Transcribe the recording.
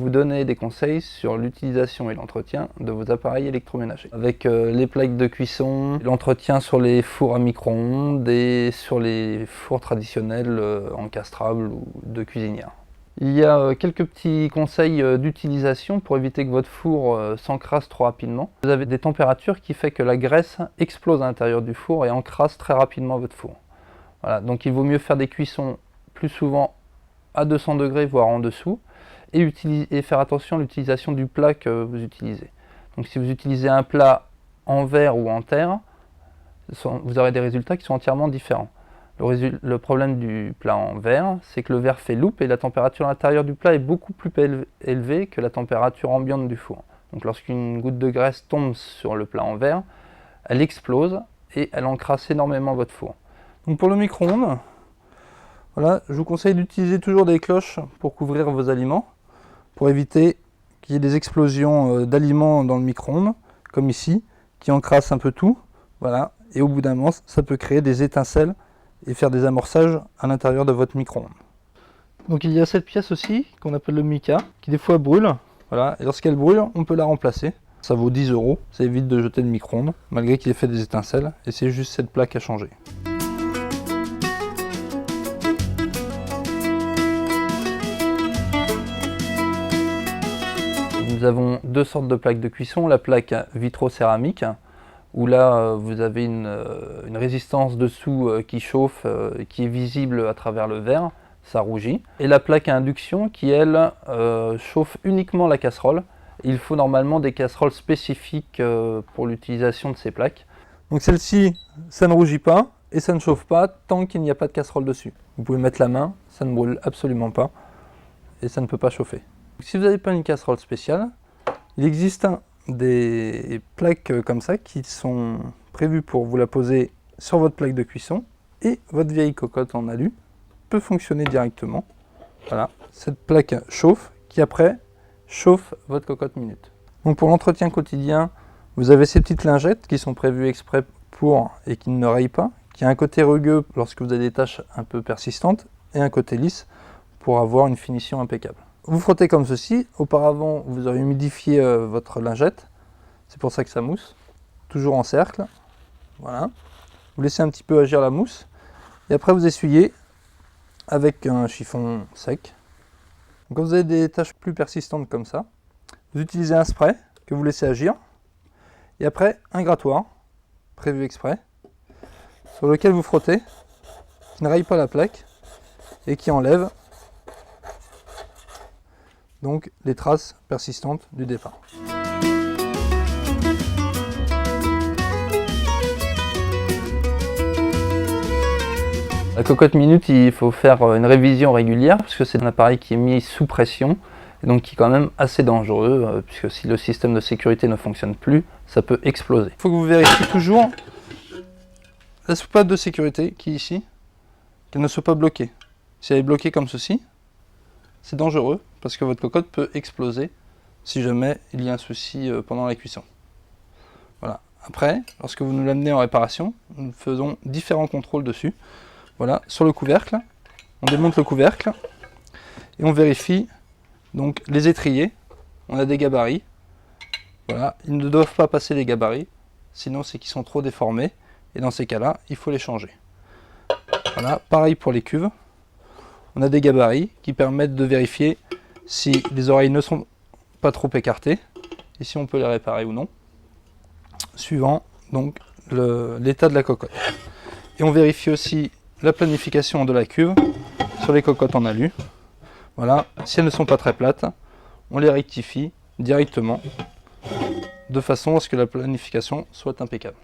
vous donner des conseils sur l'utilisation et l'entretien de vos appareils électroménagers. Avec les plaques de cuisson, l'entretien sur les fours à micro-ondes et sur les fours traditionnels encastrables ou de cuisinière. Il y a quelques petits conseils d'utilisation pour éviter que votre four s'encrasse trop rapidement. Vous avez des températures qui font que la graisse explose à l'intérieur du four et encrasse très rapidement votre four. Voilà, donc il vaut mieux faire des cuissons plus souvent à 200 degrés, voire en dessous, et faire attention à l'utilisation du plat que vous utilisez. Donc si vous utilisez un plat en verre ou en terre, vous aurez des résultats qui sont entièrement différents. Le problème du plat en verre, c'est que le verre fait loupe et la température à l'intérieur du plat est beaucoup plus élevée que la température ambiante du four. Donc lorsqu'une goutte de graisse tombe sur le plat en verre, elle explose et elle encrasse énormément votre four. Donc pour le micro-ondes, voilà, je vous conseille d'utiliser toujours des cloches pour couvrir vos aliments, pour éviter qu'il y ait des explosions d'aliments dans le micro-ondes, comme ici, qui encrassent un peu tout. Voilà, et au bout d'un moment, ça peut créer des étincelles et faire des amorçages à l'intérieur de votre micro-ondes. Donc il y a cette pièce aussi, qu'on appelle le mica, qui des fois brûle. Voilà, et lorsqu'elle brûle, on peut la remplacer. Ça vaut 10 €, ça évite de jeter le micro-ondes, malgré qu'il ait fait des étincelles, et c'est juste cette plaque à changer. Nous avons deux sortes de plaques de cuisson, la plaque vitro-céramique, où là vous avez une résistance dessous qui chauffe, qui est visible à travers le verre, ça rougit. Et la plaque à induction qui elle chauffe uniquement la casserole. Il faut normalement des casseroles spécifiques pour l'utilisation de ces plaques. Donc celle-ci, ça ne rougit pas et ça ne chauffe pas tant qu'il n'y a pas de casserole dessus. Vous pouvez mettre la main, ça ne brûle absolument pas et ça ne peut pas chauffer. Si vous n'avez pas une casserole spéciale, il existe des plaques comme ça qui sont prévues pour vous la poser sur votre plaque de cuisson et votre vieille cocotte en alu peut fonctionner directement. Voilà, cette plaque chauffe qui après chauffe votre cocotte minute. Donc pour l'entretien quotidien, vous avez ces petites lingettes qui sont prévues exprès pour et qui ne rayent pas, qui a un côté rugueux lorsque vous avez des tâches un peu persistantes et un côté lisse pour avoir une finition impeccable. Vous frottez comme ceci. Auparavant, vous aurez humidifié votre lingette. C'est pour ça que ça mousse. Toujours en cercle. Voilà. Vous laissez un petit peu agir la mousse. Et après, vous essuyez avec un chiffon sec. Donc, quand vous avez des taches plus persistantes comme ça, vous utilisez un spray que vous laissez agir. Et après, un grattoir prévu exprès sur lequel vous frottez, qui ne raye pas la plaque et qui enlève donc les traces persistantes du départ. La cocotte minute, il faut faire une révision régulière parce que c'est un appareil qui est mis sous pression et donc qui est quand même assez dangereux puisque si le système de sécurité ne fonctionne plus, ça peut exploser. Il faut que vous vérifiez toujours la soupape de sécurité qui est ici, qu'elle ne soit pas bloquée. Si elle est bloquée comme ceci, c'est dangereux parce que votre cocotte peut exploser si jamais il y a un souci pendant la cuisson. Voilà. Après, lorsque vous nous l'amenez en réparation, nous faisons différents contrôles dessus. Voilà, sur le couvercle, on démonte le couvercle et on vérifie donc les étriers. On a des gabarits. Voilà, ils ne doivent pas passer les gabarits, sinon c'est qu'ils sont trop déformés et dans ces cas-là, il faut les changer. Voilà, pareil pour les cuves. On a des gabarits qui permettent de vérifier si les oreilles ne sont pas trop écartées et si on peut les réparer ou non, suivant donc l'état de la cocotte. Et on vérifie aussi la planification de la cuve sur les cocottes en alu. Voilà, si elles ne sont pas très plates, on les rectifie directement de façon à ce que la planification soit impeccable.